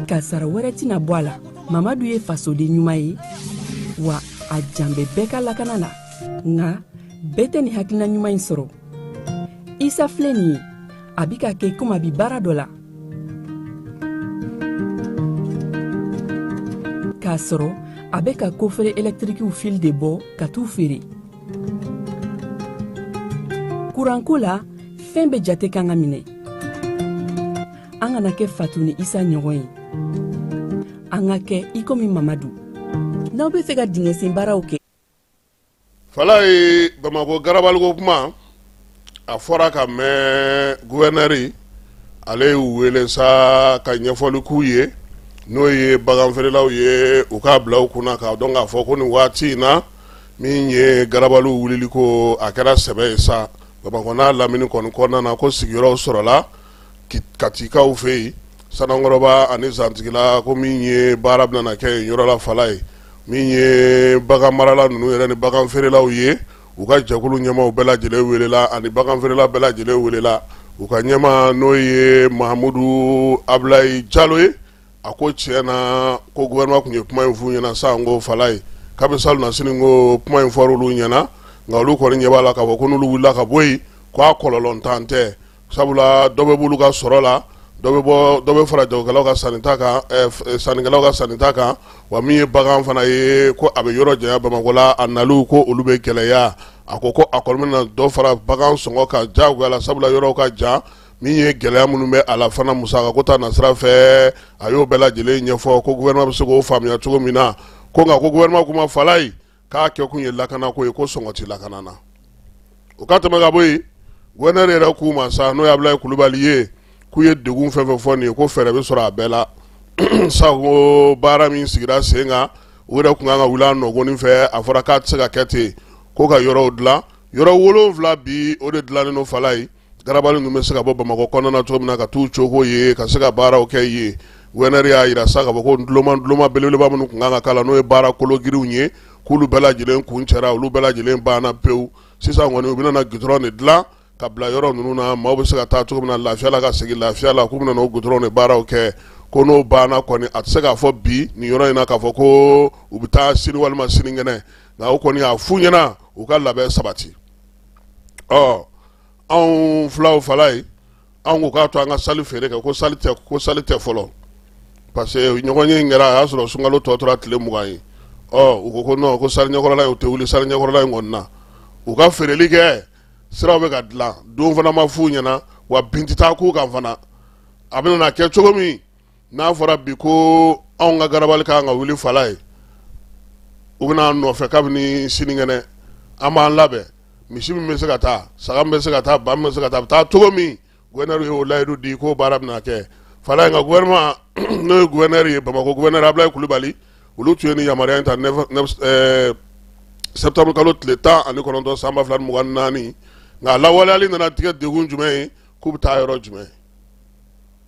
ka sara wɛrɛ tɛna bɔ a la Mamadu ye fasoden ɲuman ye wa a jan bɛ bɛɛ ka lakana na nka bɛɛ tɛ nin hakilina ɲuman in sɔrɔ Isa filɛ nin ye a bi ka kɛ komi a bi baara dɔ la k'a sɔrɔ a bɛ ka kofere électrique fil de bɔ ka t'u feere kuranko la fɛn bɛ jate kan ka minɛ an kana kɛ Fatu ni Isa ɲɔgɔn ye an ka kɛ i komi Mamadu n'aw bɛ fɛ ka dingɛsen baaraw kɛ fala ye Bamako garabaliko kuma a fɔra ka mɛn gouverneur ale y'u wele sa ka ɲɛfɔli k'u ye n'o ye baganfeerelaw ye u k'a bila u kunna k'a dɔn k'a fɔ ko nin waati in na min ye garabaliw wuliliko a kɛra sɛbɛ ye sa Bamako n'a lamini kɔni kɔnɔna na ko sigiyɔrɔw sɔrɔla Katikaw fɛ yen Sanankɔrɔba ani Zantigila ko min ye baara bɛna kɛ yen yɔrɔ la fala ye min ye bagan marala ninnu yɛrɛ ni baganfeerelaw ye u ka jɛkulu ɲɛmaw bɛɛ lajɛlen welela ani baganfeerela bɛɛ lajɛlen welela u ka ɲɛma n'o ye Mahamudu Abulayi Jalo ye a ko tiɲɛ na ko gouvernement tun ye kuma in f'u ɲɛna sa ngo fala ye k'a bɛ salu na sini ko kuma in fɔra olu ɲɛna nka olu kɔni ɲɛ b'a la k'a fɔ ko n'olu wulila ka bɔ yen ko a kɔlɔlɔntan tɛ sabula dɔ bɛ b'olu ka sɔrɔ la dɔ bɛ fara jagokɛlaw ka sannita kan sannikɛlaw ka sannita kan wa min ye bagan fana ye ko a bɛ yɔrɔ janya Bamako la a naliw ko olu bɛ gɛlɛya a ko a kɔni bɛna dɔ fara bagan sɔngɔ kan jagoya la sabula yɔrɔw ka jan min ye gɛlɛya minnu bɛ a la fana musaka ko ta nasira fɛ a y'o bɛɛ lajɛlen ɲɛfɔ ko gouvernement bɛ se k'o faamuya cogo min na ko nka ko gouvernement kuma fala ye k'a kɛ kun ye lakana ko ye ko sɔngɔ tɛ lakana na o ka tɛmɛ ka bɔ yen gouverneur yɛrɛ k'u ma sa n'o ye Abulayi Kulubali ye k'u ye degun fɛn fɛn fɔ nin ye ko fɛɛrɛ bɛ sɔrɔ a bɛɛ la sago baara min sigira sen kan u yɛrɛ tun kan ka wuli a nɔgɔnin fɛ a fɔra k'a tɛ se ka kɛ ten ko ka yɔrɔw dilan yɔrɔ 7 bi o de dilannen no fala ye garabali ninnu bɛ se ka bɔ Bamako kɔnɔna cogo min na ka t'u cogo ye ka se ka baaraw kɛ yen gouverneur y'a yira sa ka fɔ ko duloma belebeleba minnu tun kan ka k'a la n'o ye baara kologiriw ye k'olu bɛɛ lajɛlen kun cɛra olu bɛɛ lajɛlen banna pewu sisan kɔni u bɛna na goudron de dilan ka bila yɔrɔ ninnu na maaw bɛ se ka taa cogo min na lafiya la ka segin lafiya la k'u bɛna n'o goudron de baaraw kɛ ko n'o banna kɔni a tɛ se k'a fɔ bi nin yɔrɔ in na k'a fɔ ko u bɛ taa sini walima sinikɛnɛ nka o kɔni y'a f'u ɲɛna u ka labɛn sabati anw filaw fala ye anw ko k'a to an ka sali feere kɛ ko sali tɛ fɔlɔ parce que ɲɔgɔn ye in kɛra a y'a sɔrɔ sunkalo tɔ tora tile 20 ye u ko non ko sali ɲɛkɔrɔla in o tɛ wuli sali ɲɛkɔrɔla in kɔni na u ka feereli kɛ siraw bɛ ka dilan don fana ma f'u ɲɛna wa bin tɛ taa k'u kan fana a bɛna kɛ cogo min n'a fɔra bi ko anw ka garabali kan ka wuli fala ye u bɛna nɔfɛ kabini sinikɛnɛ an b'an labɛn misi min bɛ se ka taa saga min bɛ se ka taa ba min bɛ se ka taa a bɛ taa cogo min gouverneur y'o layidu di k'o baara bɛna kɛ fala in ka gouvernement n'o ye gouverneur ye Bamakɔ gouverneur Ablaye Kulibali olu tun ye ni yamaruya in ta septembre kalo tile 19 san 2024 nka a lawaleyali nana tigɛ degun jumɛn ye k'u bɛ taa yɔrɔ jumɛn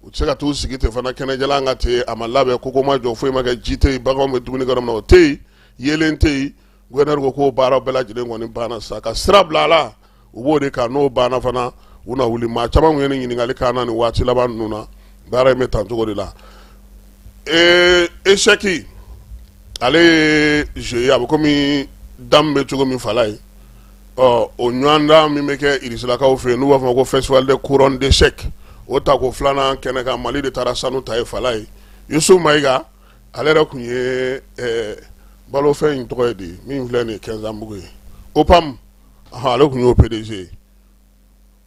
u tɛ se ka t'u sigi ten fana kɛnɛjalan kan ten a ma labɛn koko ma jɔ foyi ma kɛ ji tɛ yen baganw bɛ dumuni kɛ yɔrɔ min na o tɛ yen yelen tɛ yen gouverneur ko k'o baaraw bɛɛ lajɛlen kɔni banna sa ka sira bila a la u b'o de kan n'o banna fana u na wuli maa caman kun ye ni ɲininkali k'an na nin waati laban ninnu na baara in bɛ tan cogo de la échec ale ye jeu ye a bɛ komi dame bɛ cogo min fala ye o ɲɔgɔndan min bɛ kɛ irisilakaw fɛ yen n'u b'a fɔ ko festival de couronne d'échec o tako filanan kɛnɛ kan Mali de taara sanu ta ye fala ye Yusu Mayiga ale yɛrɛ kun ye balofɛn in tɔgɔ ye di min filɛ nin ye Kɛnzanbugu ye OPAM ale kun y'o PDG ye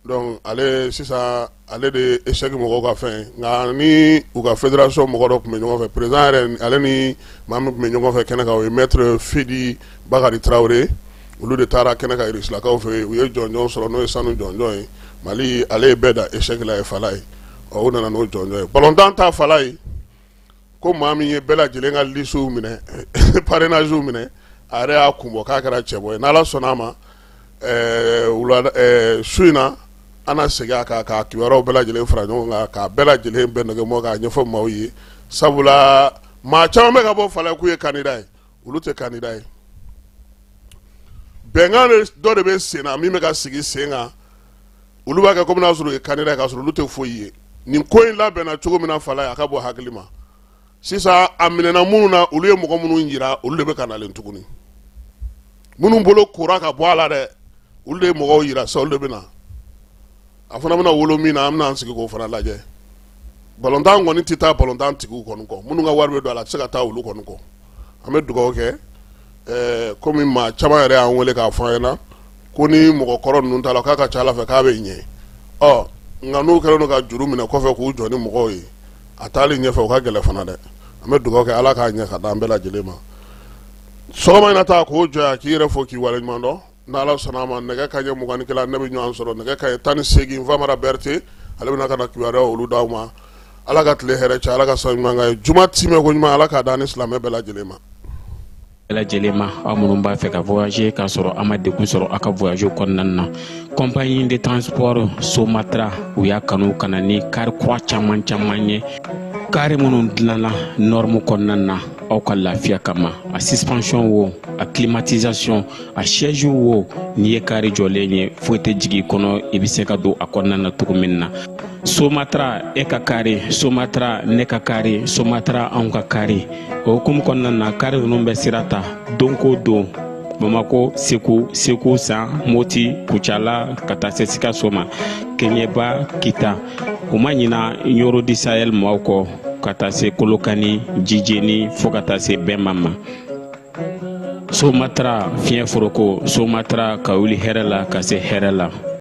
donc ale sisan ale de échec mɔgɔw ka fɛn nka ni u ka fédération mɔgɔ dɔ tun bɛ ɲɔgɔn fɛ président yɛrɛ ale ni maa min tun bɛ ɲɔgɔn fɛ kɛnɛ kan o ye maître Fidi Bakari Traoré olu de taara kɛnɛ kan irisilakaw fɛ yen u ye jɔnjɔn sɔrɔ n'o ye sanu jɔnjɔn ye Mali ale ye bɛɛ da échec la ye fala ye u nana n'o jɔnjɔn ye balontan ta fala ye ko maa min ye bɛɛ lajɛlen ka lisiw minɛ parrainagew minɛ a yɛrɛ y'a kun bɔ k'a kɛra cɛbɔ ye n'Ala sɔnn'a ma su in na an na segin a kan k'a kibaruyaw bɛɛ lajɛlen fara ɲɔgɔn kan k'a bɛɛ lajɛlen bɛɛ nɛgɛmɔ k'a ɲɛfɔ maaw ye sabula maa caman bɛ ka bɔ fala k'u ye candidat ye olu tɛ candidat ye bɛnkan dɔ de bɛ sen na min bɛ ka sigi sen kan olu b'a kɛ komi n'a sɔrɔ u ye candidat k'a sɔrɔ olu tɛ foyi ye nin ko in labɛnna cogo min na fala ye a ka bɔ hakili ma sisan a minɛna minnu na olu ye mɔgɔ minnu jira olu de bɛ ka nalen tuguni minnu bolo kora ka bɔ a la dɛ olu de ye mɔgɔw jira sa olu de bɛ na a fana bɛna wolo min na an bɛna an sigi k'o fana lajɛ balontan kɔni tɛ taa balontan tigiw kɔni kɔ minnu ka wari bɛ don a la a tɛ se ka taa olu kɔni kɔ an bɛ dugawu kɛ komi maa caman yɛrɛ y'an wele k'a fɔ an ɲɛna ko ni mɔgɔ kɔrɔ ninnu t'a la k'a ka ca Ala fɛ k'a bɛ ɲɛ nka n'u kɛlen don ka juru minɛ kɔfɛ k'u jɔ ni mɔgɔw ye a taali ɲɛfɛ o ka gɛlɛn fana dɛ an bɛ dugawu kɛ Ala k'a ɲɛ ka d'an bɛɛ lajɛlen ma sɔgɔma in na taa k'o jɔ yan k'i yɛrɛ fo k'i waleɲuman dɔn n'Ala sɔnn'a ma nɛgɛ kanɲɛ 21 ne bɛ ɲɔgɔn sɔrɔ nɛgɛ kanɲɛ 18 Famara Berete ale bɛna ka na kibaruya olu d'aw ma Ala ka tile hɛrɛ cɛ Ala ka sɔn ɲuman kɛ juma timɛ ko ɲuman Ala k'a d'an ni silamɛ bɛɛ lajɛlen ma lajɛlen ma aw minnu b'a fɛ ka voyager k'a sɔrɔ a ma degun sɔrɔ a ka voyage kɔnɔna na compagnie de transport Somatra u y'a kanu ka na ni car kura caman ye kari minnu dilanna norme kɔnɔna na aw ka lafiya kama a suspension wo a climatisation a siège wo n'i ye kari jɔlen ye foyi tɛ jigin kɔnɔ i bɛ se ka don a kɔnɔna na cogo min na Somatra e ka kari Somatra ne ka kari Somatra anw ka kari o hukumu kɔnɔna na kari ninnu bɛ sira ta don ko don Bamako Segu San Moti Kucala ka taa se Sikaso ma Keɲeba Kita u ma ɲina Yoro di Sahel maaw kɔ ka taa se Kolokani Jijeni fo ka taa se Bɛnma ma Somatra fiɲɛ foroko Somatra ka wuli hɛrɛ la ka se hɛrɛ la